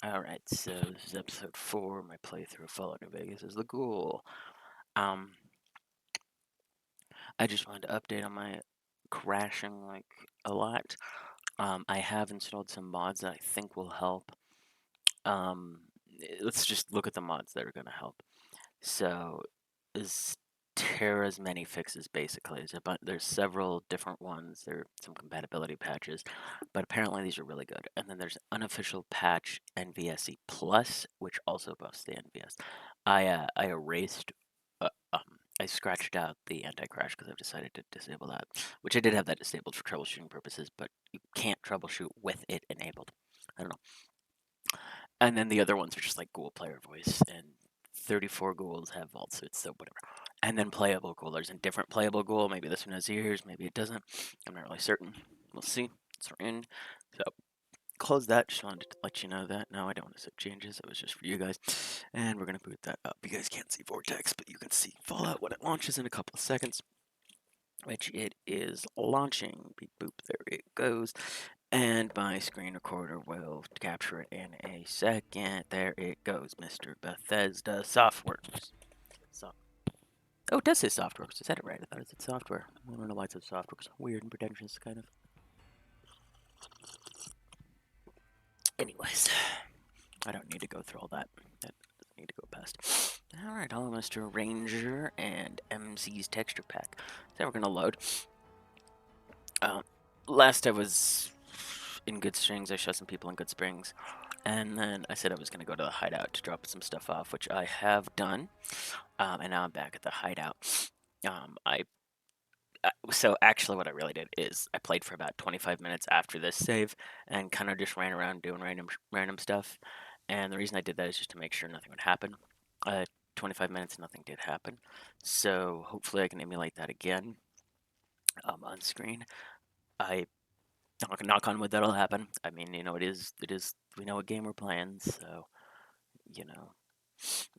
Alright, so this is episode 4 of my playthrough of Fallout New Vegas as the Ghoul. Um, I just wanted to update on my crashing, like, a lot. I have installed some mods that I think will help. Let's just look at the mods that are going to help. So, is Terra's many fixes, basically. There's several different ones. There are some compatibility patches, but apparently these are really good. And then there's unofficial patch NVSE Plus, which also buffs the NVS. I erased, uh, um, I scratched out the anti-crash because I've decided to disable that, which I did have that disabled for troubleshooting purposes, but you can't troubleshoot with it enabled. I don't know. And then the other ones are just like Ghoul player voice, and 34 ghouls have vault suits, so whatever. And then playable ghoul. There's a different playable ghoul. Maybe this one has ears, maybe it doesn't. I'm not really certain. We'll see. It's our end. So close that. Just wanted to let you know that. No, I don't want to set changes. It was just for you guys. And we're going to boot that up. You guys can't see Vortex, but you can see Fallout when it launches in a couple of seconds, which it is launching. Beep boop, there it goes. And my screen recorder will capture it in a second. There it goes, Mr. Bethesda Softworks. So, oh, it does say Softworks. I said it right. I thought it said software. I don't know why it said Softworks. Weird and pretentious, kind of. Anyways, I don't need to go through all that. That doesn't need to go past. Alright, hello, Mr. Ranger and MC's texture pack. So we're gonna load. Last I was in Good Springs, I shot some people in Good Springs. And then I said I was going to go to the hideout to drop some stuff off, which I have done. And now I'm back at the hideout. So actually what I really did is I played for about 25 minutes after this save and kind of just ran around doing random stuff. And the reason I did that is just to make sure nothing would happen. 25 minutes, nothing did happen. So hopefully I can emulate that again on screen. I knock on wood, that'll happen. I mean, you know, it is, we know what game we're playing, so, you know,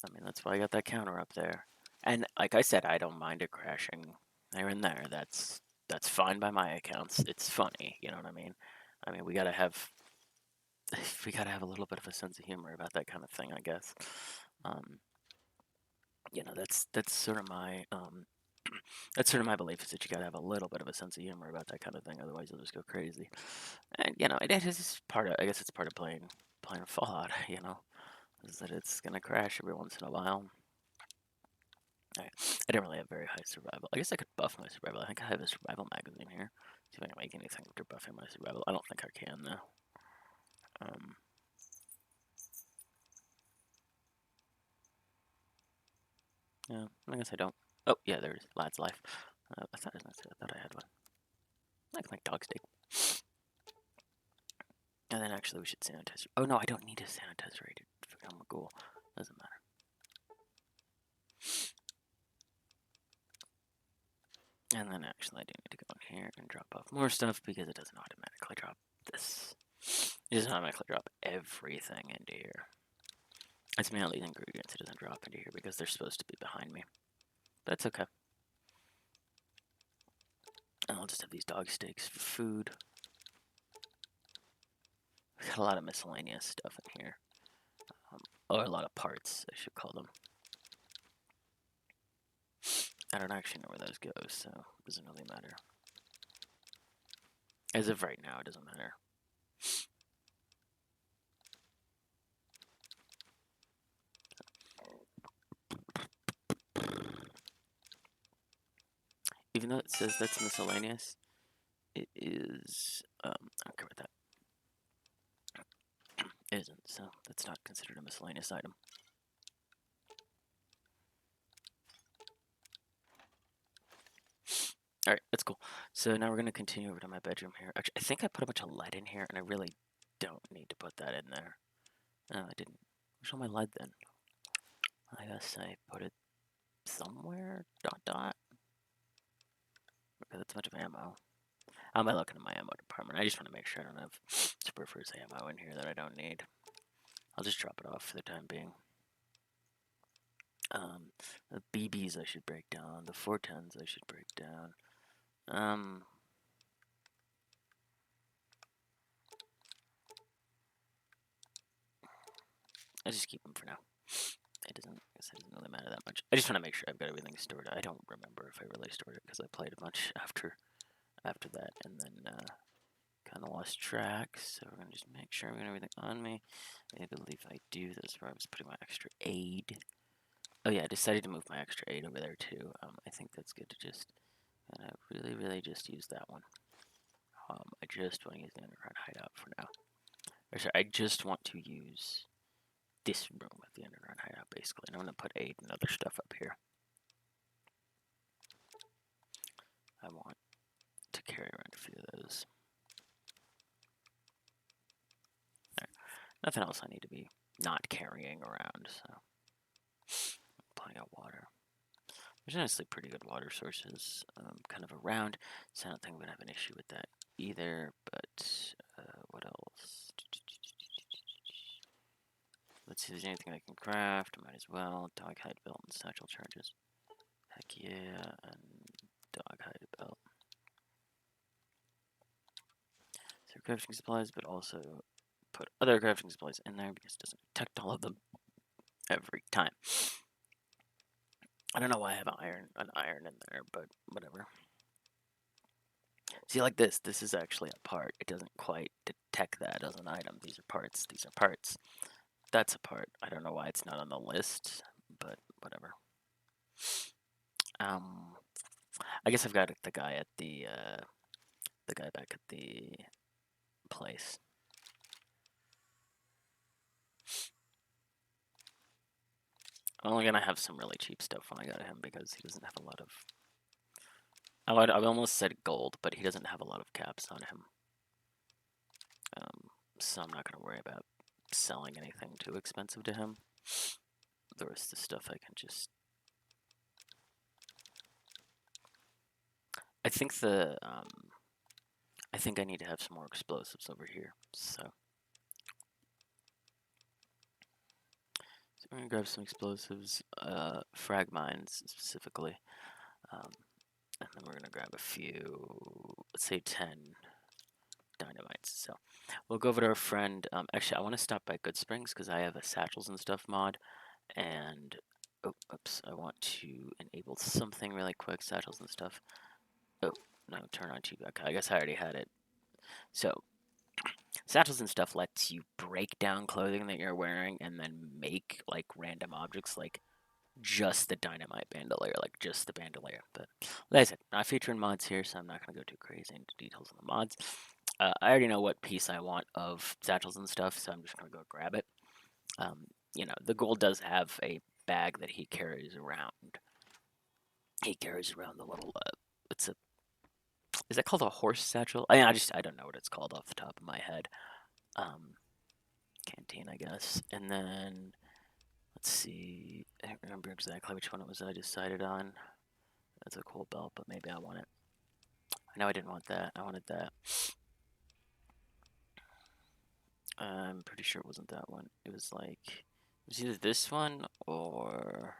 I mean, that's why I got that counter up there. And like I said, I don't mind it crashing there and there. That's fine by my accounts. It's funny, you know what I mean? I mean, we gotta have a little bit of a sense of humor about that kind of thing, I guess. You know, that's sort of my that's sort of my belief, is that you gotta have a little bit of a sense of humor about that kind of thing, otherwise you'll just go crazy. And you know, it is part of, I guess it's part of playing Fallout, you know, is that it's gonna crash every once in a while. Alright, I don't really have very high survival. I guess I could buff my survival. I think I have a survival magazine here. See if I can make anything after buffing my survival. I don't think I can, though. Yeah, I guess I don't. Oh, yeah, there's Lad's Life. I thought I had one. I can make dog steak. And then actually we should sanitize. Oh no, I don't need a sanitizer to become a ghoul. Doesn't matter. And then actually I do need to go in here and drop off more stuff because it doesn't automatically drop this. It doesn't automatically drop everything into here. It's mainly all these ingredients it doesn't drop into here because they're supposed to be behind me. That's okay. And I'll just have these dog steaks for food. We've got a lot of miscellaneous stuff in here. Or a lot of parts, I should call them. I don't actually know where those go, so it doesn't really matter. As of right now, it doesn't matter. Even though it says that's miscellaneous, it is, I don't care about that. It isn't, so that's not considered a miscellaneous item. Alright, that's cool. So now we're going to continue over to my bedroom here. Actually, I think I put a bunch of lead in here, and I really don't need to put that in there. No, I didn't. Where's all my lead then? I guess I put it somewhere, ... Okay, that's a bunch of ammo. How am I looking at my ammo department? I just want to make sure I don't have Spurfer's ammo in here that I don't need. I'll just drop it off for the time being. The BBs I should break down. The 410s I should break down. I'll just keep them for now. I guess it doesn't really matter that much. I just want to make sure I've got everything stored. I don't remember if I really stored it because I played a bunch after that, and then kind of lost track. So we're gonna just make sure I've got everything on me. I believe I do. That's where I was putting my extra aid. Oh yeah, I decided to move my extra aid over there too. I think that's good to just really just use that one. I just want to use the underground hideout for now. Or sorry, I just want to use this room with the underground hideout basically. And I'm gonna put aid and other stuff up here. I want to carry around a few of those. Right. Nothing else I need to be not carrying around, so plenty of water. There's honestly pretty good water sources kind of around, so I don't think I'm going to have an issue with that either, but what else? Let's see if there's anything I can craft. Might as well. Dog hide belt and satchel charges. Heck yeah, and dog hide belt. So crafting supplies, but also put other crafting supplies in there because it doesn't detect all of them every time. I don't know why I have an iron in there, but whatever. See, like this is actually a part. It doesn't quite detect that as an item. These are parts. These are parts. That's a part. I don't know why it's not on the list, but whatever. I guess I've got the guy at the guy back at the place. I'm only gonna have some really cheap stuff when I go to him because he doesn't have a lot of. I almost said gold, but he doesn't have a lot of caps on him. So I'm not gonna worry about selling anything too expensive to him. The rest of the stuff I can just. I think I think I need to have some more explosives over here. So we're gonna grab some explosives, frag mines specifically, and then we're gonna grab a few. Let's say 10 dynamites. So we'll go over to our friend. Actually, I want to stop by Good Springs because I have a satchels and stuff mod, and oh, oops, I want to enable something really quick. Satchels and stuff. Oh no, turn on TV. Okay, I guess I already had it. So satchels and stuff lets you break down clothing that you're wearing and then make like random objects like just the dynamite bandolier, like just the bandolier. But like I said, not featuring mods here, so I'm not going to go too crazy into details on the mods. I already know what piece I want of satchels and stuff, so I'm just going to go grab it. You know, the Ghoul does have a bag that he carries around. He carries around the little, is that called a horse satchel? I don't know what it's called off the top of my head. Canteen, I guess. And then, let's see, I don't remember exactly which one it was I decided on. That's a cool belt, but maybe I want it. I know I didn't want that. I wanted that. I'm pretty sure it wasn't that one. It was like, it was either this one or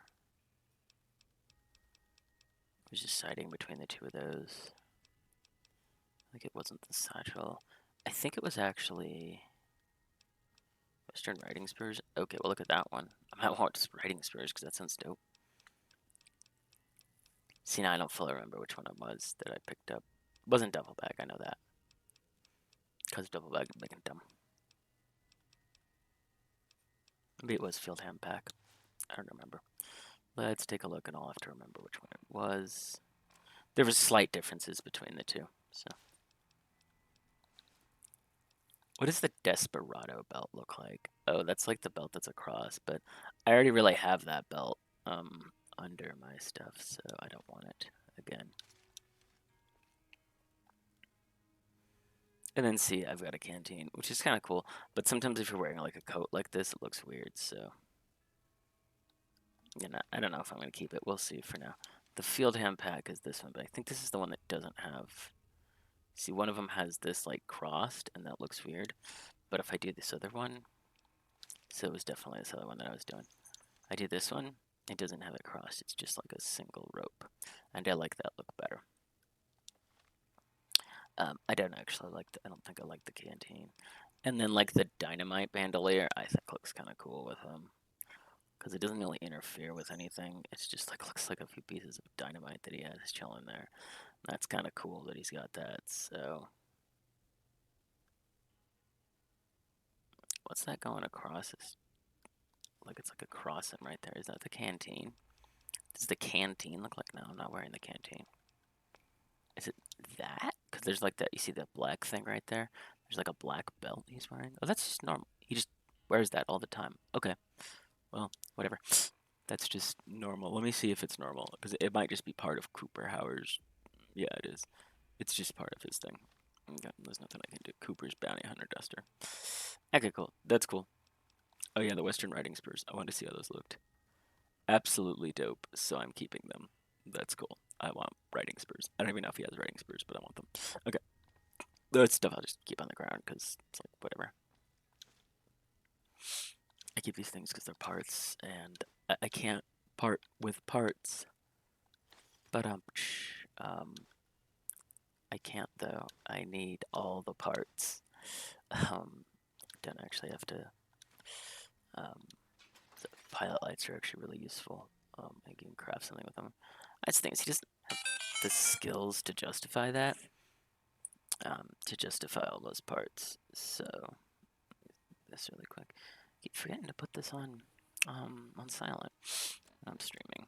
I was deciding between the two of those. I think it wasn't the satchel. I think it was actually Western Riding Spurs. Okay, well look at that one. I might want Riding Spurs because that sounds dope. See, now I don't fully remember which one it was that I picked up. It wasn't Double Bag, I know that. Because Double Bag is making dumb. Maybe it was Field Hand Pack. I don't remember. Let's take a look and I'll have to remember which one it was. There was slight differences between the two, so. What does the Desperado belt look like? Oh, that's like the belt that's across, but I already really have that belt under my stuff, so I don't want it again. And then see, I've got a canteen, which is kind of cool, but sometimes if you're wearing like a coat like this, it looks weird, so. You know, I don't know if I'm going to keep it. We'll see for now. The Field Hand Pack is this one, but I think this is the one that doesn't have. See, one of them has this like crossed, and that looks weird. But if I do this other one, so it was definitely this other one that I was doing. I do this one, it doesn't have it crossed. It's just like a single rope, and I like that look better. I don't actually like. I don't think I like the canteen. And then like the dynamite bandolier, I think looks kind of cool with him because it doesn't really interfere with anything. It's just like looks like a few pieces of dynamite that he has chilling there. That's kind of cool that he's got that. So what's that going across? Like it's like a crossing right there. Is that the canteen? Does the canteen look like? No, I'm not wearing the canteen. Is it that? Because there's like that. You see that black thing right there? There's like a black belt he's wearing. Oh, that's just normal. He just wears that all the time. Okay. Well, whatever. That's just normal. Let me see if it's normal because it might just be part of Cooper Howard's. Yeah, it is. It's just part of his thing. Okay, there's nothing I can do. Cooper's bounty hunter duster. Okay, cool. That's cool. Oh yeah, the Western Riding Spurs. I wanted to see how those looked. Absolutely dope. So I'm keeping them. That's cool. I want riding spurs. I don't even know if he has riding spurs, but I want them. Okay. That stuff I'll just keep on the ground because it's like whatever. I keep these things because they're parts, and I can't part with parts. But I can't though. I need all the parts. Don't actually have to. The pilot lights are actually really useful. I can craft something with them. I just think he doesn't have the skills to justify that. To justify all those parts. So this really quick. I keep forgetting to put this on silent when I'm streaming.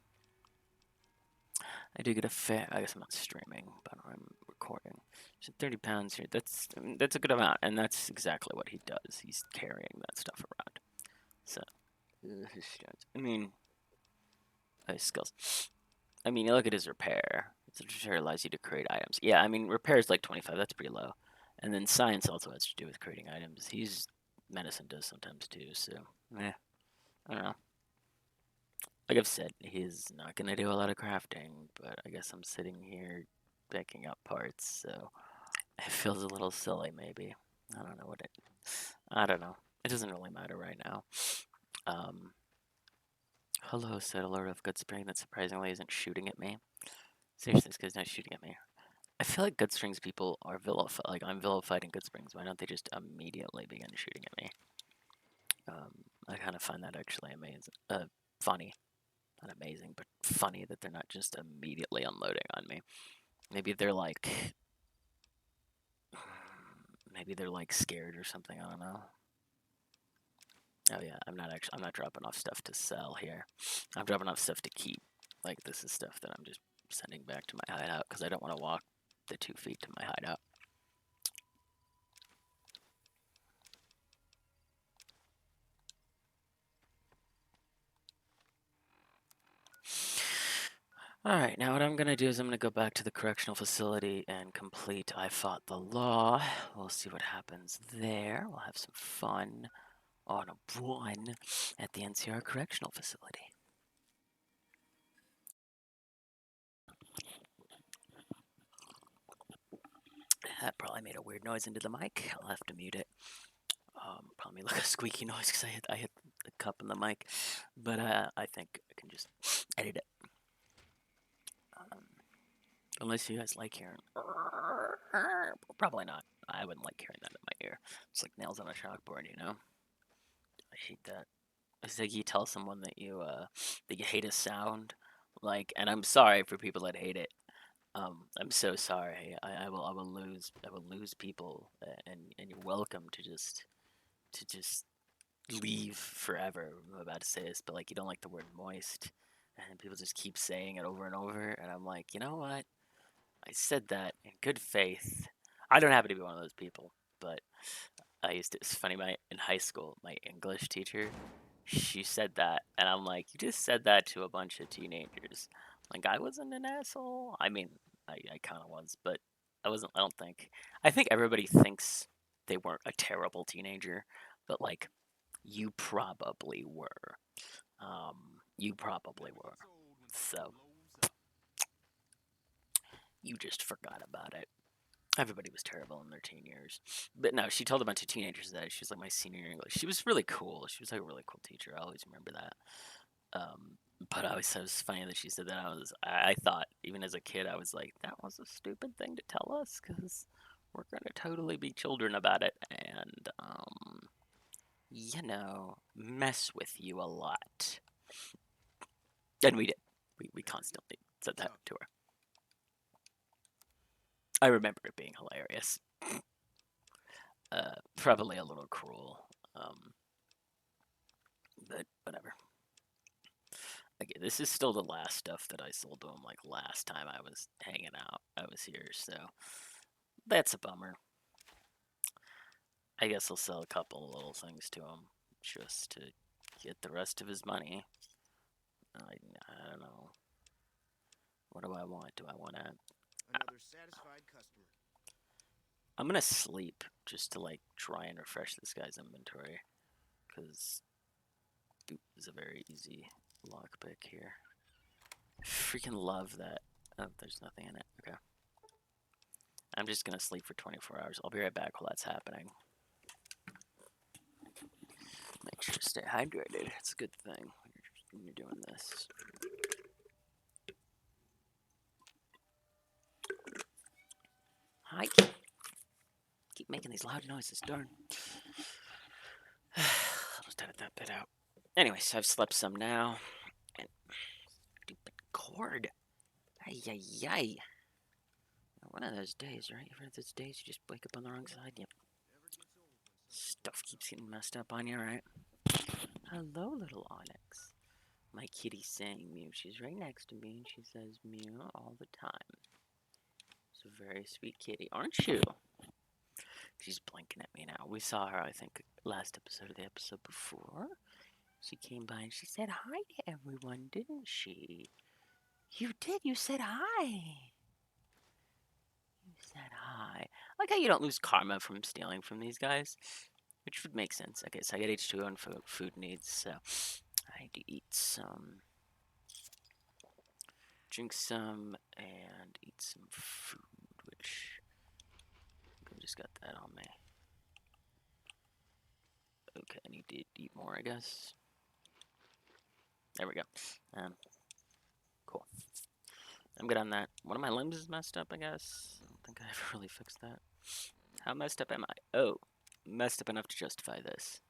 I do get a fair. I guess I'm not streaming, but I'm recording. So 30 pounds here. That's a good amount, and that's exactly what he does. He's carrying that stuff around. So his strength. I mean, his skills. I mean, you look at his repair. His repair allows you to create items. Yeah, I mean, repair is like 25. That's pretty low. And then science also has to do with creating items. Medicine does sometimes too. So, I don't know. Like I've said, he's not gonna do a lot of crafting, but I guess I'm sitting here picking up parts, so it feels a little silly. Maybe I don't know what it. I don't know. It doesn't really matter right now. Um, Hello, settler of Good Spring that surprisingly isn't shooting at me. Seriously, this guy's not shooting at me. I feel like Good Springs people are vilified. Like I'm vilified in Good Springs. Why don't they just immediately begin shooting at me? I kind of find that actually amazing. Funny, not amazing, but funny that they're not just immediately unloading on me. Maybe they're like, scared or something. I don't know. Oh yeah, I'm not dropping off stuff to sell here. I'm dropping off stuff to keep. Like this is stuff that I'm just sending back to my hideout because I don't want to walk the 2 feet to my hideout. Alright, now what I'm gonna do is I'm gonna go back to the correctional facility and complete I Fought the Law. We'll see what happens there. We'll have some fun on a one at the NCR correctional facility. That probably made a weird noise into the mic. I'll have to mute it. Probably like a squeaky noise because I hit the cup in the mic. But I think I can just edit it. Unless you guys like hearing. Probably not. I wouldn't like hearing that in my ear. It's like nails on a chalkboard, you know? I hate that. It's like you tell someone that you hate a sound, like, and I'm sorry for people that hate it. I'm so sorry. I will lose people, and you're welcome to just leave forever. I'm about to say this, but like you don't like the word moist, and people just keep saying it over and over, and I'm like, you know what? I said that in good faith. I don't happen to be one of those people, but it's funny, in high school, my English teacher, she said that, and I'm like, you just said that to a bunch of teenagers. Like, I wasn't an asshole. I mean, I kind of was, but I wasn't, I don't think. I think everybody thinks they weren't a terrible teenager, but like, you probably were. You probably were. So, you just forgot about it. Everybody was terrible in their teen years. But no, she told a bunch of teenagers that. She was like my senior year English. She was really cool. She was like a really cool teacher. I always remember that. But I always thought it was funny that she said that. I thought, even as a kid, I was like, that was a stupid thing to tell us because we're gonna totally be children about it and, you know, mess with you a lot. And we did. We constantly said that to her. I remember it being hilarious. Probably a little cruel. But whatever. Okay, this is still the last stuff that I sold to him, like, last time I was hanging out. I was here, so that's a bummer. I guess I'll sell a couple of little things to him just to get the rest of his money. I don't know. What do I want? Do I want to... Another satisfied customer. I'm gonna sleep just to, like, try and refresh this guy's inventory. Because boop is a very easy lockpick here. Freaking love that. Oh, there's nothing in it. Okay. I'm just gonna sleep for 24 hours. I'll be right back while that's happening. Make sure to stay hydrated. It's a good thing when you're doing this. Hi. Keep making these loud noises, darn. Almost edit that bit out. Anyways, I've slept some now. And stupid cord. Ay, ay, ay. One of those days, right? One of those days you just wake up on the wrong side. Yep. Stuff keeps getting messed up on you, right? Hello, little Onyx. My kitty's saying mew. She's right next to me and she says mew all the time. It's a very sweet kitty, aren't you? She's blinking at me now. We saw her, I think, last episode or the episode before. She came by and she said hi to everyone, didn't she? You did. You said hi. You said hi. I like how you don't lose karma from stealing from these guys, which would make sense. Okay, so I get H2O and food needs, so I need to eat some, drink some, and eat some food, which I just got that on me. Okay, I need to eat more, I guess. There we go. Cool. I'm good on that. One of my limbs is messed up, I guess. I don't think I ever really fixed that. How messed up am I? Oh, messed up enough to justify this.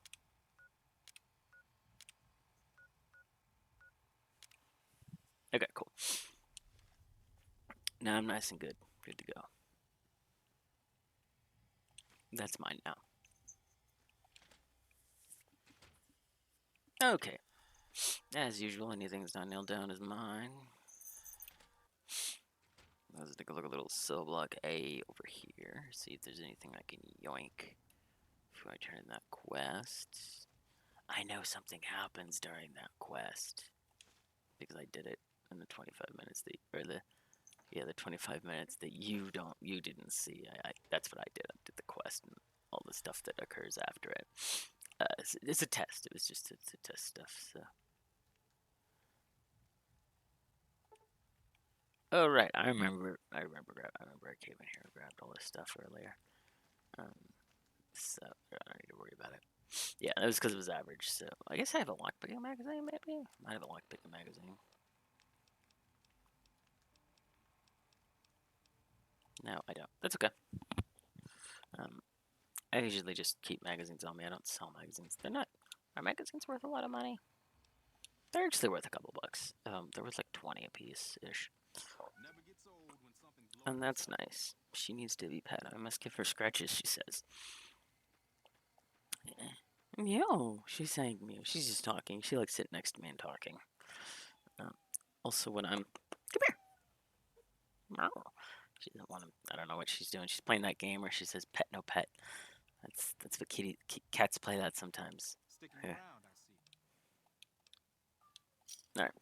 Okay, cool. Now I'm nice and good. Good to go. That's mine now. Okay. As usual, anything that's not nailed down is mine. Let's take a look at little cell block A over here. See if there's anything I can yoink before I turn in that quest. I know something happens during that quest because I did it in the 25 minutes that, or the 25 minutes that you didn't see. That's what I did. I did the quest and all the stuff that occurs after it. It's a test. It was just to test stuff. So. Oh right, I remember. I came in here and grabbed all this stuff earlier. So I don't need to worry about it. Yeah, it was because it was average. So I guess I have a lockpicking magazine. Maybe I have a lockpicking magazine. No, I don't. That's okay. I usually just keep magazines on me. I don't sell magazines. They're not. Are magazines worth a lot of money? They're actually worth a couple bucks. They're worth like 20 a piece ish. And that's nice. She needs to be pet. I must give her scratches, she says. Meow. She's saying meow. She's just talking. She likes sitting next to me and talking. Also, when I'm... Come here. Meow. She doesn't want to... I don't know what she's doing. She's playing that game where she says pet, no pet. That's what cats play that sometimes. Yeah. Alright.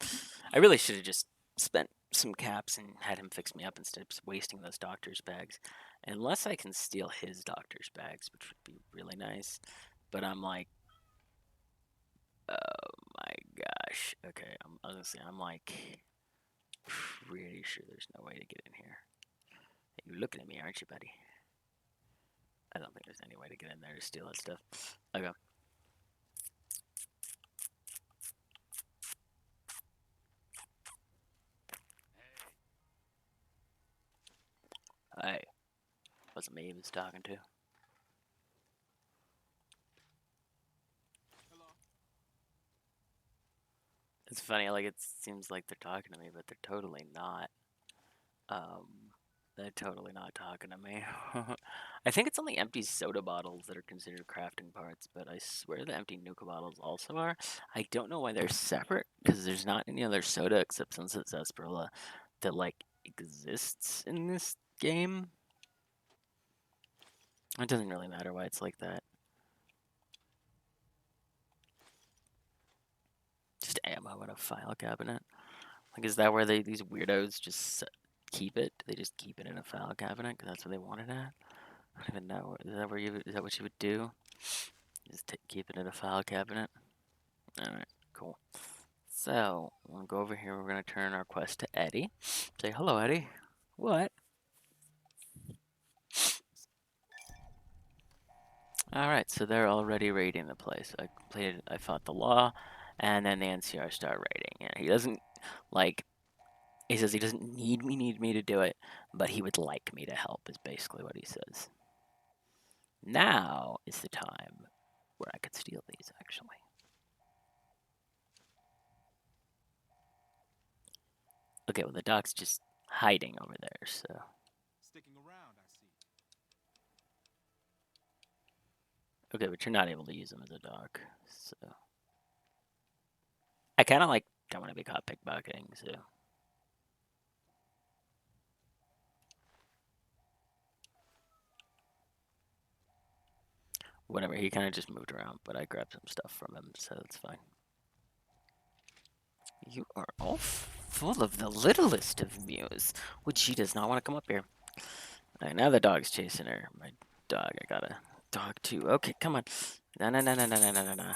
I really should have just spent some caps and had him fix me up instead of wasting those doctor's bags. Unless I can steal his doctor's bags, which would be really nice. But I'm like, oh my gosh. Okay, I was gonna say, I'm like pretty sure there's no way to get in here. You're looking at me, aren't you, buddy? I don't think there's any way to get in there to steal that stuff. Okay. Hey, wasn't me he was talking to. It's funny, like, it seems like they're talking to me, but they're totally not. Um, they're totally not talking to me. I think it's only empty soda bottles that are considered crafting parts, but I swear the empty Nuka bottles also are. I don't know why they're separate, because there's not any other soda except Sunset Sarsaparilla that, like, exists in this game. It doesn't really matter why it's like that. Just ammo in a file cabinet. Like, is that where these weirdos just keep it? They just keep it in a file cabinet because that's where they want it at? I don't even know. Is that what you would do? Just keep it in a file cabinet? Alright, cool. So, we'll go over here. We're going to turn our quest to Eddie. Say, hello, Eddie. What? Alright, so they're already raiding the place. I fought the law, and then the NCR start raiding. Yeah, he doesn't, like, he says he doesn't need me to do it, but he would like me to help, is basically what he says. Now is the time where I could steal these, actually. Okay, well, the doc's just hiding over there, so. Sticking around, I see. Okay, but you're not able to use them as a doc, so. I kind of, like, don't want to be caught pickpocketing, so. Whatever, he kind of just moved around, but I grabbed some stuff from him, so it's fine. You are all full of the littlest of mews, which she does not want to come up here. Alright, now the dog's chasing her. My dog, I got a dog too. Okay, come on. No, no, no, no, no, no, no, no, no.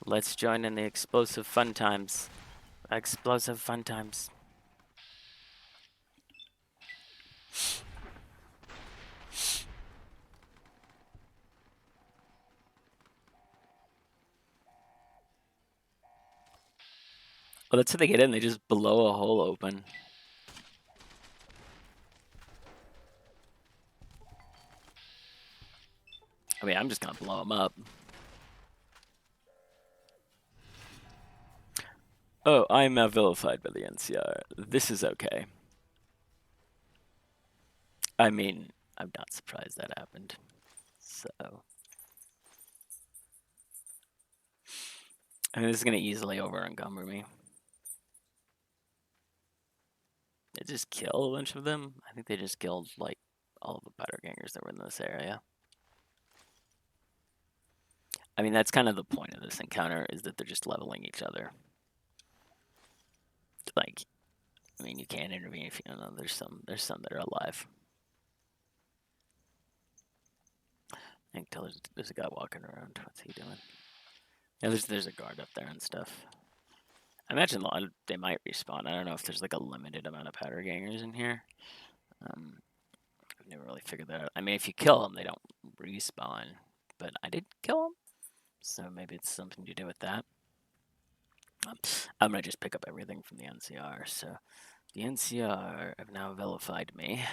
Let's join in the explosive fun times. Explosive fun times. Well, that's how they get in. They just blow a hole open. I mean, I'm just gonna blow them up. Oh, I'm now vilified by the NCR. This is okay. I mean, I'm not surprised that happened. So, I mean, this is gonna easily over encumber me. They just kill a bunch of them. I think they just killed like all of the powder gangers that were in this area. I mean, that's kind of the point of this encounter, is that they're just leveling each other. Like, I mean, you can't intervene if you don't know there's some that are alive. I think there's a guy walking around. What's he doing? Yeah, there's a guard up there and stuff. I imagine they might respawn. I don't know if there's like a limited amount of powder gangers in here. I've never really figured that out. I mean, if you kill them, they don't respawn. But I did kill them, so maybe it's something to do with that. I'm gonna just pick up everything from the NCR. So the NCR have now vilified me.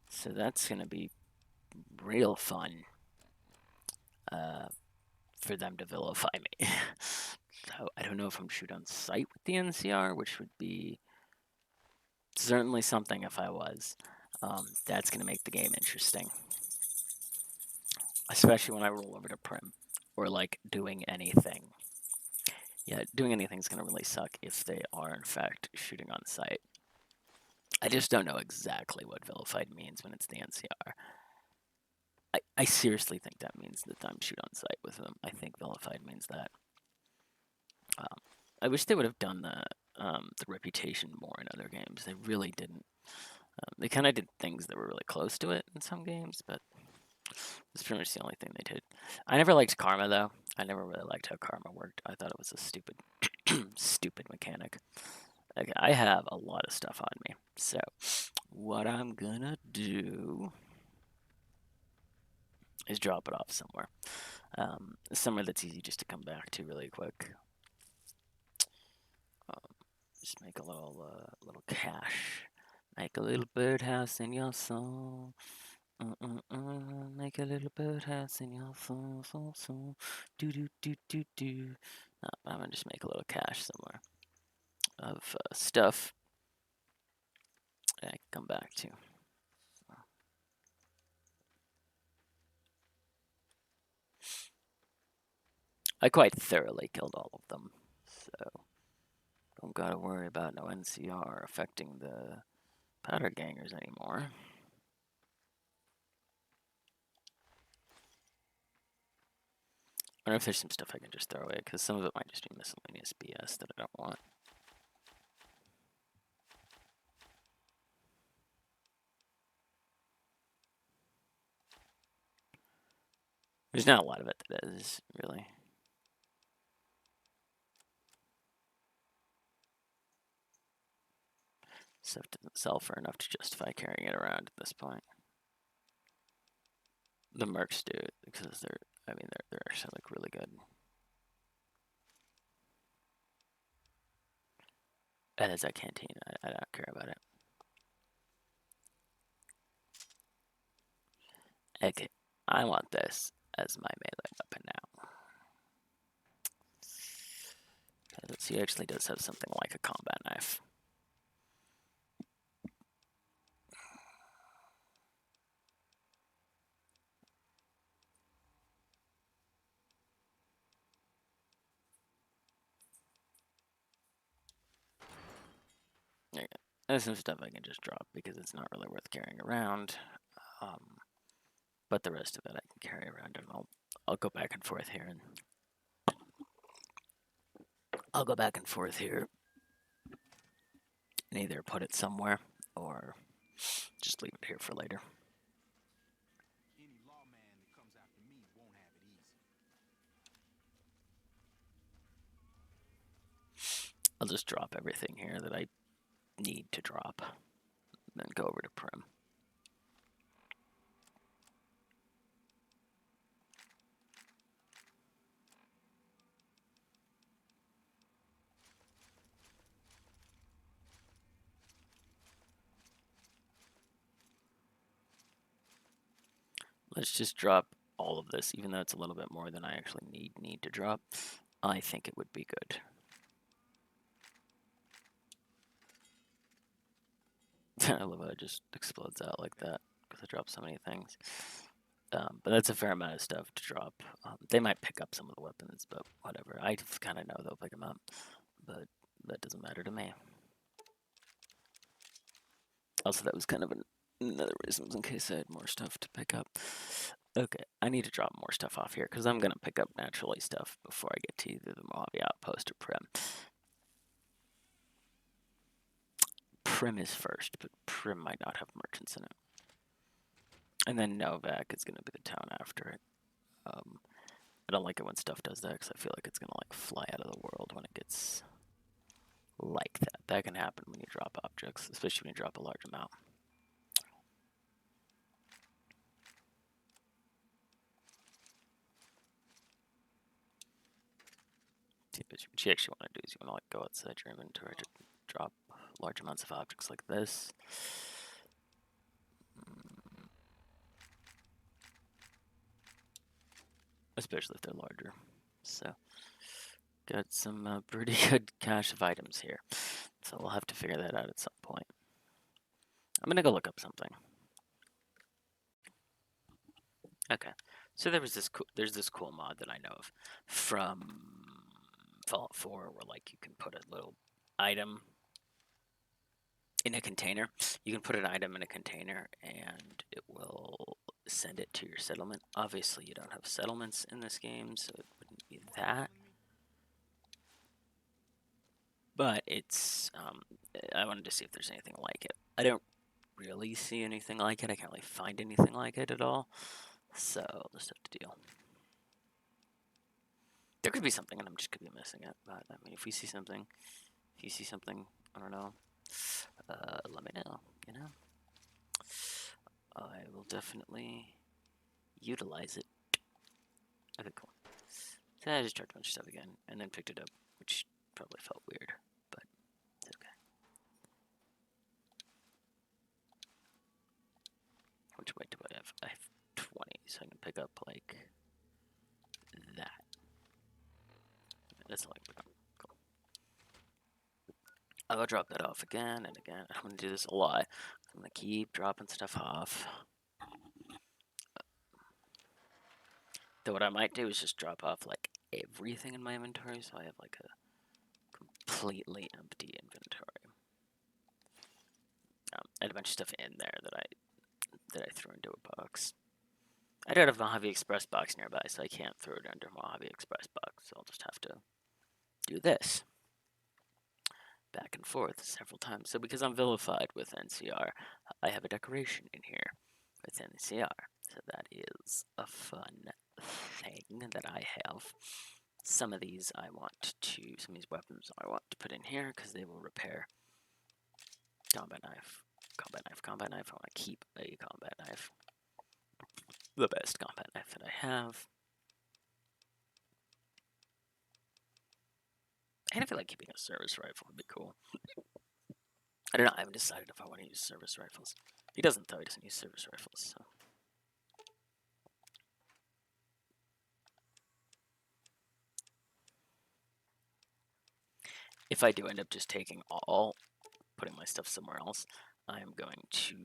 So that's gonna be real fun for them to vilify me. So I don't know if I'm shoot on sight with the NCR, which would be certainly something if I was. That's gonna make the game interesting, especially when I roll over to Prim or like doing anything. Yeah, doing anything's gonna really suck if they are in fact shooting on sight. I just don't know exactly what vilified means when it's the NCR. I seriously think that means that I'm shoot on sight with them. I think vilified means that. I wish they would have done the reputation more in other games. They really didn't. They kind of did things that were really close to it in some games, but it's pretty much the only thing they did. I never liked Karma though. I never really liked how Karma worked. I thought it was a stupid, stupid mechanic. Okay, I have a lot of stuff on me, so what I'm gonna do is drop it off somewhere. Somewhere that's easy just to come back to really quick. Just make a little cache. Make a little birdhouse in your soul. Make a little birdhouse in your soul, soul, soul. Do do do do do. I'm gonna just make a little cache somewhere of stuff that I can come back to. I quite thoroughly killed all of them, so don't gotta worry about no NCR affecting the powder gangers anymore. I wonder if there's some stuff I can just throw away, because some of it might just be miscellaneous BS that I don't want. There's not a lot of it that is, really. Stuff doesn't sell for enough to justify carrying it around at this point. The mercs do, because they're actually like really good. And there's that canteen, I don't care about it. Okay, I want this as my melee weapon now. He actually does have something like a combat knife. There you go. There's some stuff I can just drop because it's not really worth carrying around. But the rest of it I can carry around, and I'll go back and forth here, and I'll go back and forth here, and either put it somewhere or just leave it here for later. Any lawman that comes after me won't have it easy. I'll just drop everything here that I need to drop, then go over to Prim. Let's just drop all of this, even though it's a little bit more than I actually need to drop. I think it would be good. I love how it just explodes out like that because I dropped so many things. But that's a fair amount of stuff to drop. They might pick up some of the weapons, but whatever. I kind of know they'll pick them up, but that doesn't matter to me. Also, that was kind of another reason in case I had more stuff to pick up. Okay, I need to drop more stuff off here because I'm going to pick up naturally stuff before I get to either the Mojave Outpost or Prim. Prim is first, but Prim might not have merchants in it. And then Novak is going to be the town after it. I don't like it when stuff does that because I feel like it's going to like fly out of the world when it gets like that. That can happen when you drop objects, especially when you drop a large amount. What you actually want to do is you want to like go outside your inventory to drop large amounts of objects like this. Especially if they're larger. So, got some pretty good cache of items here. So we'll have to figure that out at some point. I'm gonna go look up something. Okay, so there's this cool mod that I know of from Fallout 4 where like you can put a little item in a container. You can put an item in a container and it will send it to your settlement. Obviously you don't have settlements in this game, so it wouldn't be that. But it's, I wanted to see if there's anything like it. I don't really see anything like it. I can't really find anything like it at all. So I'll just have to deal. There could be something and I'm just gonna be missing it. But I mean, if you see something, I don't know, let me know, you know? I will definitely utilize it. Okay, cool. So I just tried a bunch of stuff again and then picked it up, which probably felt weird, but it's okay. much weight do I have? I have 20, so I can pick up like that. That's all I can pick up. Cool. I'll drop that off again and again. I'm gonna do this a lot. I'm gonna keep dropping stuff off. Though what I might do is just drop off like everything in my inventory, so I have like a completely empty inventory. I had a bunch of stuff in there that I threw into a box. I don't have a Mojave Express box nearby, so I can't throw it under Mojave Express box, so I'll just have to do this. Back and forth several times. So because I'm vilified with NCR, I have a decoration in here with NCR. So that is a fun thing that I have. Some of these weapons I want to put in here because they will repair. Combat knife, combat knife, combat knife. I want to keep a combat knife. The best combat knife that I have. I kind of feel like keeping a service rifle would be cool. I don't know, I haven't decided if I want to use service rifles. He doesn't though, he doesn't use service rifles, so. If I do end up just taking all, putting my stuff somewhere else, I'm going to,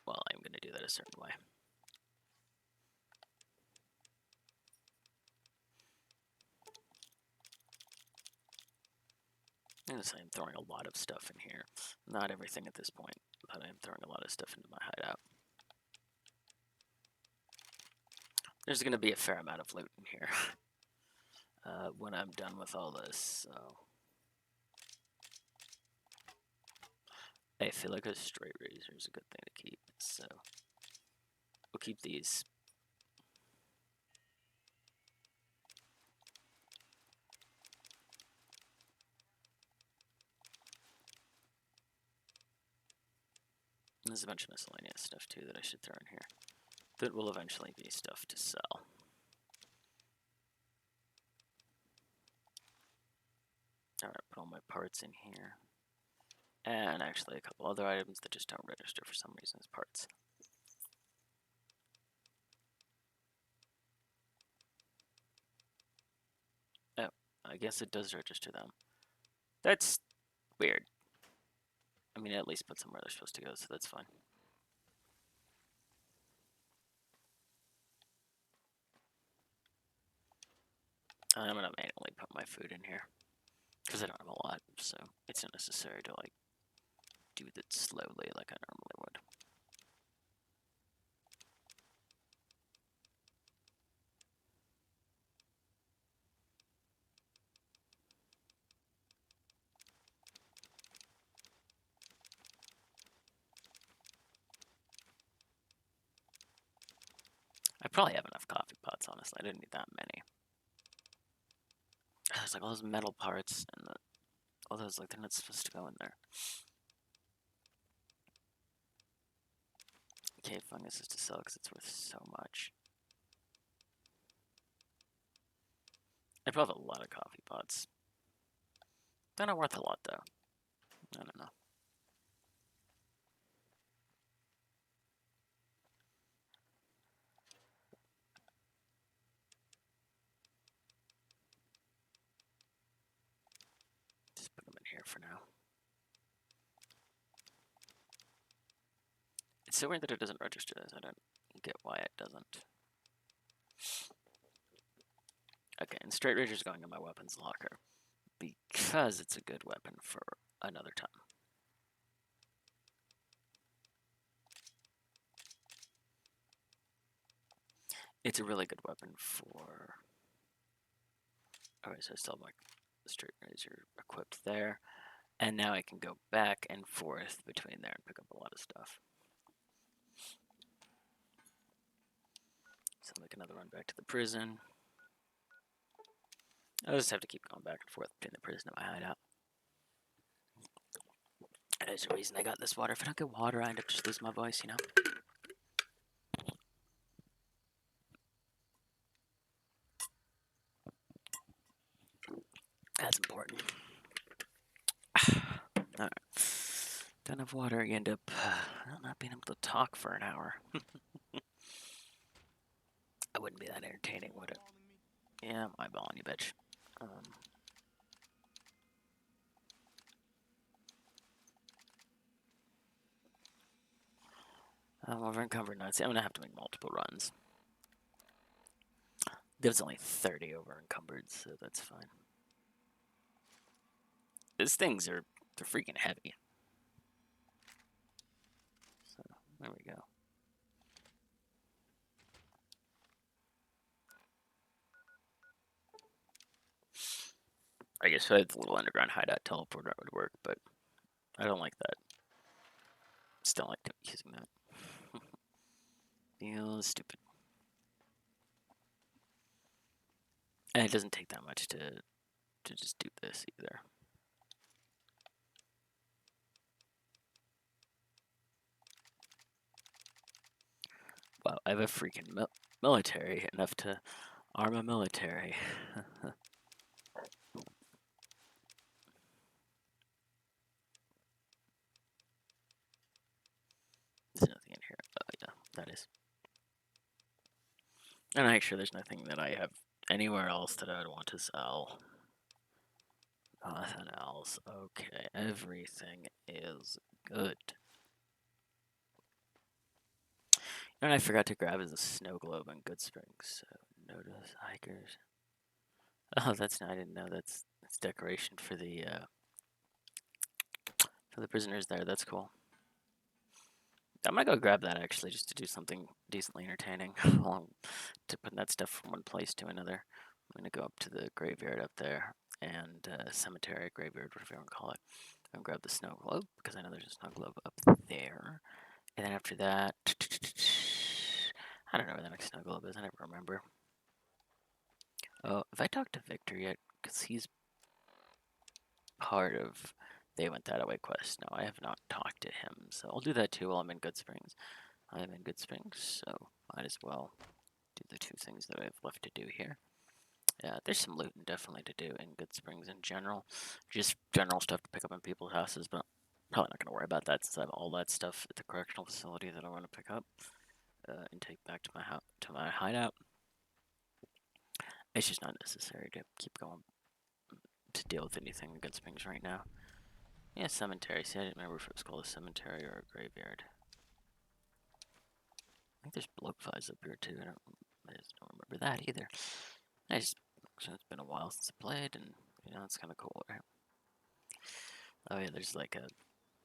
well, I'm going to do that a certain way. I'm throwing a lot of stuff in here. Not everything at this point, but I'm throwing a lot of stuff into my hideout. There's going to be a fair amount of loot in here when I'm done with all this, so. I feel like a straight razor is a good thing to keep, so we'll keep these. There's a bunch of miscellaneous stuff too that I should throw in here. That will eventually be stuff to sell. Alright, put all my parts in here. And actually a couple other items that just don't register for some reason as parts. Oh, I guess it does register them. That's weird. I mean, at least put them where they're supposed to go, so that's fine. I'm gonna manually put my food in here. Because I don't have a lot, so it's not necessary to, like, do that slowly like I normally would. I probably have enough coffee pots, honestly. I didn't need that many. There's like all those metal parts and all those, like, they're not supposed to go in there. Okay, fungus is to sell because it's worth so much. I probably have a lot of coffee pots. They're not worth a lot, though. I don't know. Just put them in here for now. It's so weird that it doesn't register this. I don't get why it doesn't. Okay, and straight razor's going in my weapons locker because it's a good weapon for another time. It's a really good weapon for. Alright, so I still have my straight razor equipped there, and now I can go back and forth between there and pick up a lot of stuff. So I'll make another run back to the prison. I'll just have to keep going back and forth between the prison and my hideout. There's a reason I got this water. If I don't get water, I end up just losing my voice, you know? That's important. Alright. Don't have water, you end up Well, not being able to talk for an hour. I wouldn't be that entertaining, would it? Yeah, I'm eyeballing you, bitch. I'm over encumbered now. See, I'm gonna have to make multiple runs. There's only 30 over encumbered, so that's fine. These things they're freaking heavy. So there we go. I guess if the little underground hideout teleporter would work, but I don't like that. Still like using that. Feels stupid. And it doesn't take that much to just do this either. Wow, I have a freaking military, enough to arm a military. There's nothing in here. Oh yeah, that is. And actually, there's nothing that I have anywhere else that I would want to sell. Nothing else. Okay, everything is good. And I forgot to grab is a snow globe in Good Springs. So notice hikers. Oh, that's I didn't know that's decoration for the prisoners there. That's cool. I might go grab that actually, just to do something decently entertaining. To put that stuff from one place to another. I'm gonna go up to the graveyard up there and cemetery, graveyard, whatever you want to call it, and grab the snow globe because I know there's a snow globe up there. And then after that, I don't know where the next snow globe is. I never remember. Oh, have I talked to Victor yet? Because he's part of They Went That Away quest. No, I have not talked to him, so I'll do that too while I'm in Good Springs. I'm in Good Springs, so might as well do the two things that I have left to do here. Yeah, there's some looting definitely to do in Good Springs in general. Just general stuff to pick up in people's houses, but probably not going to worry about that since I have all that stuff at the correctional facility that I want to pick up and take back to my hideout. It's just not necessary to keep going to deal with anything in Good Springs right now. Yeah, cemetery. See, I didn't remember if it was called a cemetery or a graveyard. I think there's blowflies up here too. I just don't remember that either. It's been a while since I played, and it's kind of cool. Right? Oh yeah, there's like a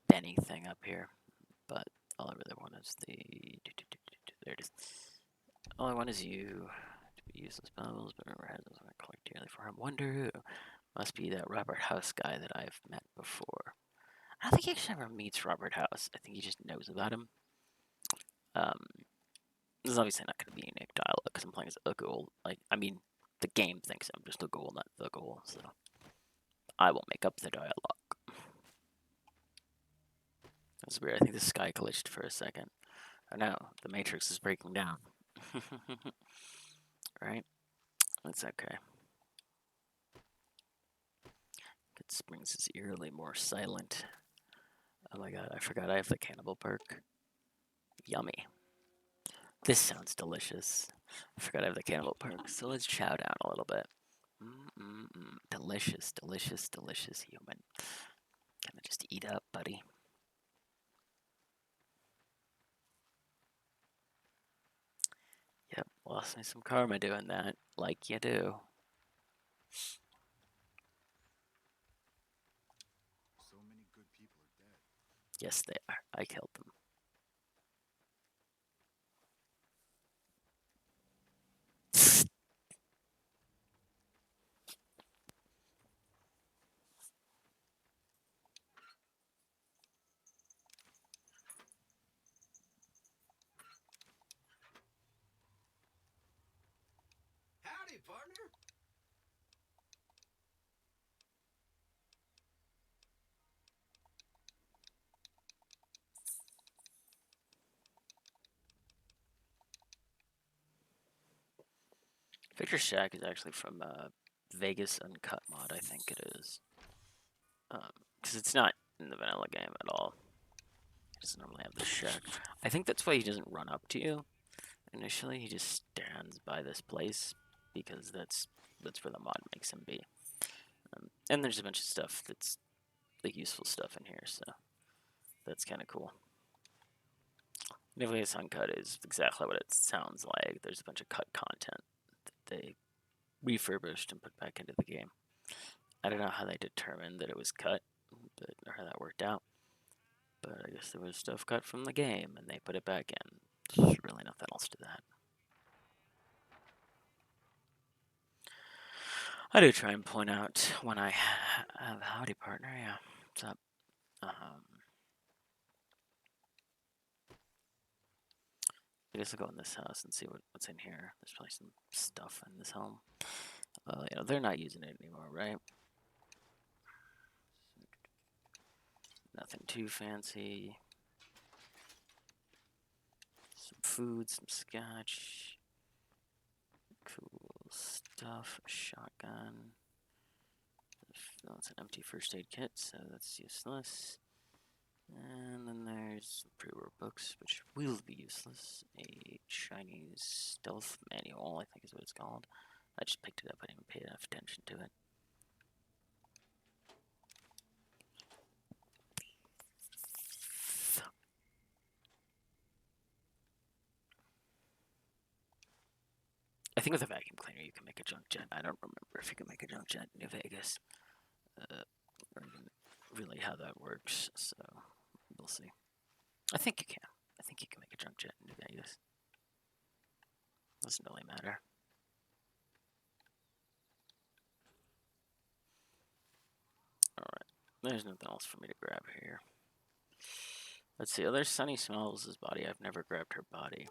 Benny thing up here, but all I really want is the. There it is. All I want is you to be useless bubbles, but remember, has something I collect dearly for him. Wonder who? Must be that Robert House guy that I've met before. I don't think he actually ever meets Robert House. I think he just knows about him. This is obviously not going to be unique dialogue because I'm playing as a ghoul. I mean, the game thinks I'm just a ghoul, not the ghoul, so I will make up the dialogue. That's weird. I think the sky glitched for a second. Oh no, the Matrix is breaking down. Right? That's okay. Good Springs is eerily more silent. Oh my god, I forgot I have the cannibal perk. Yummy. This sounds delicious. I forgot I have the cannibal perk, so let's chow down a little bit. Delicious, delicious, delicious human. Can I just eat up, buddy? Yep, lost me some karma doing that, like you do. So many good people are dead. Yes, they are. I killed them. Howdy, partner. Victor Shack is actually from Vegas Uncut mod, I think it is. Because it's not in the vanilla game at all. doesn't normally have the shack. I think that's why he doesn't run up to you initially. He just stands by this place because that's where the mod makes him be. And there's a bunch of stuff that's like useful stuff in here, so that's kind of cool. New Vegas Uncut is exactly what it sounds like. There's a bunch of cut content that they refurbished and put back into the game. I don't know how they determined that it was cut, or how that worked out. But I guess there was stuff cut from the game, and they put it back in. There's really nothing else to that. I do try and point out when I have howdy partner, yeah, what's up? I guess I'll go in this house and see what's in here. There's probably some stuff in this home. You know, they're not using it anymore, right? Nothing too fancy. Some food, some scotch. Cool stuff. A shotgun. No, it's an empty first aid kit, so that's useless. And then there's pre-war books, which will be useless. A Chinese stealth manual, I think is what it's called. I just picked it up, I didn't pay enough attention to it. I think with a vacuum cleaner you can make a junk jet. I don't remember if you can make a junk jet in New Vegas. Or even really how that works, so we'll see. I think you can. I think you can make a junk jet in New Vegas. Doesn't really matter. Alright, there's nothing else for me to grab here. Let's see, oh, there's Sunny Smells' body. I've never grabbed her body.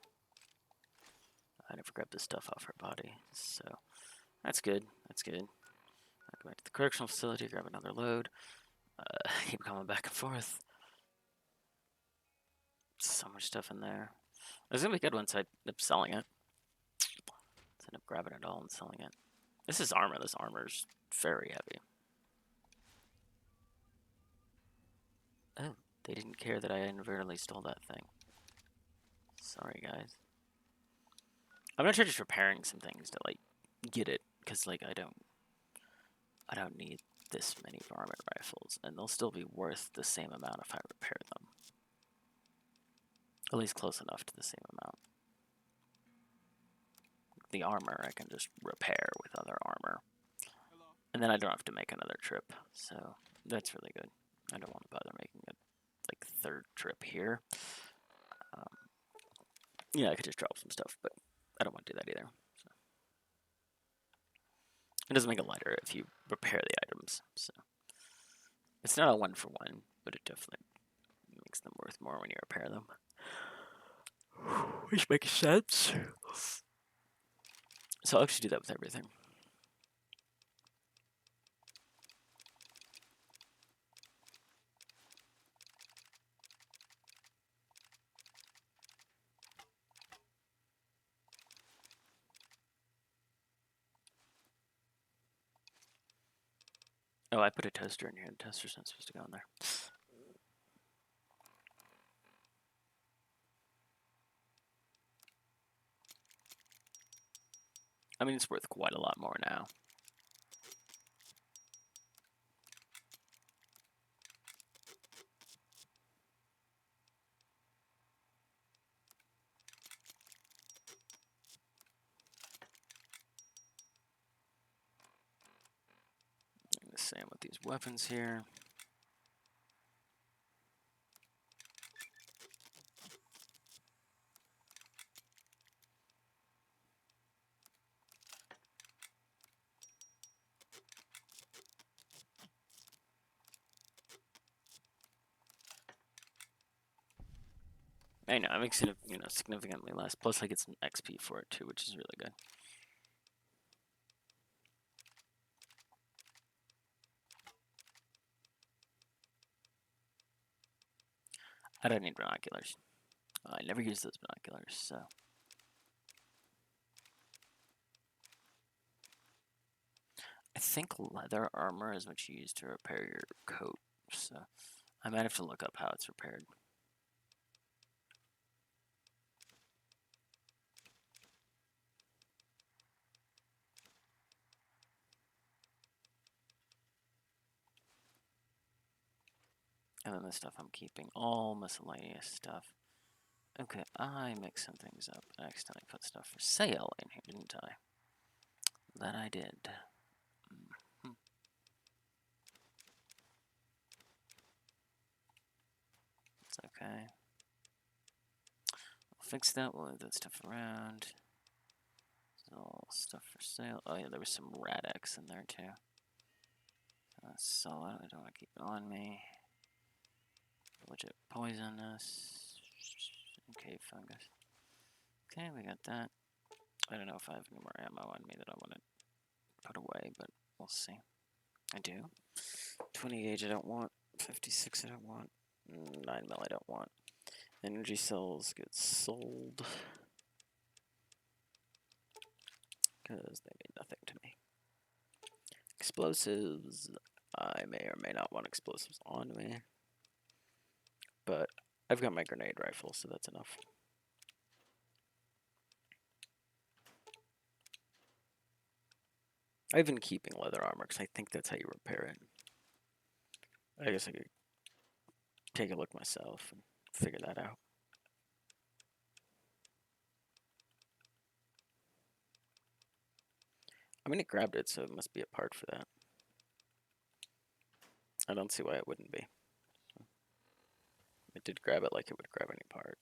I never grabbed the stuff off her body, so that's good. That's good. I'll go back to the correctional facility, grab another load. Keep coming back and forth. So much stuff in there. It's gonna be good once I end up selling it. Let's end up grabbing it all and selling it. This is armor. This armor's very heavy. Oh, they didn't care that I inadvertently stole that thing. Sorry, guys. I'm gonna try just repairing some things to like get it, because like I don't need this many varmint rifles, and they'll still be worth the same amount if I repair them. At least close enough to the same amount. The armor I can just repair with other armor. And then I don't have to make another trip, so that's really good. I don't want to bother making a like third trip here. Yeah, I could just drop some stuff, but I don't want to do that either. So. It doesn't make it lighter if you repair the items, so it's not a one-for-one, but it definitely makes them worth more when you repair them. Which makes sense. So I'll actually do that with everything. Oh, I put a toaster in here. The toaster's not supposed to go in there. I mean, it's worth quite a lot more now. And the same with these weapons here. I know, it makes it, significantly less. Plus, I get some XP for it too, which is really good. I don't need binoculars. I never use those binoculars, so. I think leather armor is what you use to repair your coat, so I might have to look up how it's repaired. And then the stuff I'm keeping, all miscellaneous stuff. Okay, I mixed some things up. I accidentally put stuff for sale in here, didn't I? That I did. Mhm. It's okay. I'll fix that. We'll move that stuff around. All stuff for sale. Oh yeah, there was some Rad-X in there too. That's solid. I don't want to keep it on me. Legit poisonous. Okay, fungus. Okay, we got that. I don't know if I have any more ammo on me that I want to put away, but we'll see. I do. 20 gauge I don't want. 56 I don't want. 9mm I don't want. Energy cells get sold because they mean nothing to me. Explosives. I may or may not want explosives on me. But I've got my grenade rifle, so that's enough. I've been keeping leather armor because I think that's how you repair it. I guess I could take a look myself and figure that out. I mean, it grabbed it, so it must be a part for that. I don't see why it wouldn't be. It did grab it like it would grab any part.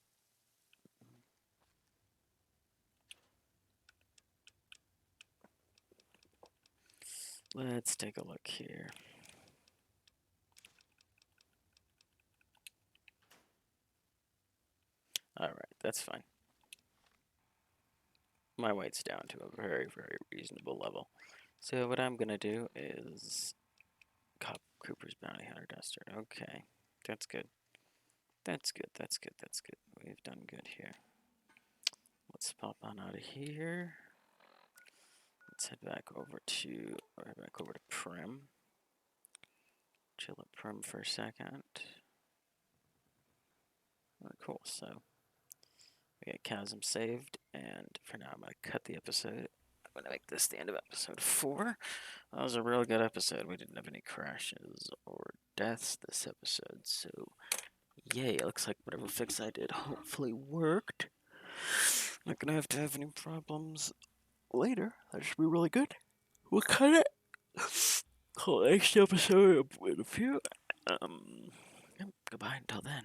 Let's take a look here. Alright, that's fine. My weight's down to a very, very reasonable level. So what I'm going to do is... Cop Cooper's Bounty Hunter Duster. Okay, that's good. That's good, that's good, that's good. We've done good here. Let's pop on out of here. Let's head back over to Prim. Chill at Prim for a second. Oh, cool, so we got Chasm saved, and for now I'm going to cut the episode. I'm going to make this the end of episode 4. That was a real good episode. We didn't have any crashes or deaths this episode, so yay, it looks like whatever fix I did hopefully worked. Not going to have any problems later. That should be really good. We'll cut it. Call next episode with a few. Yep, goodbye until then.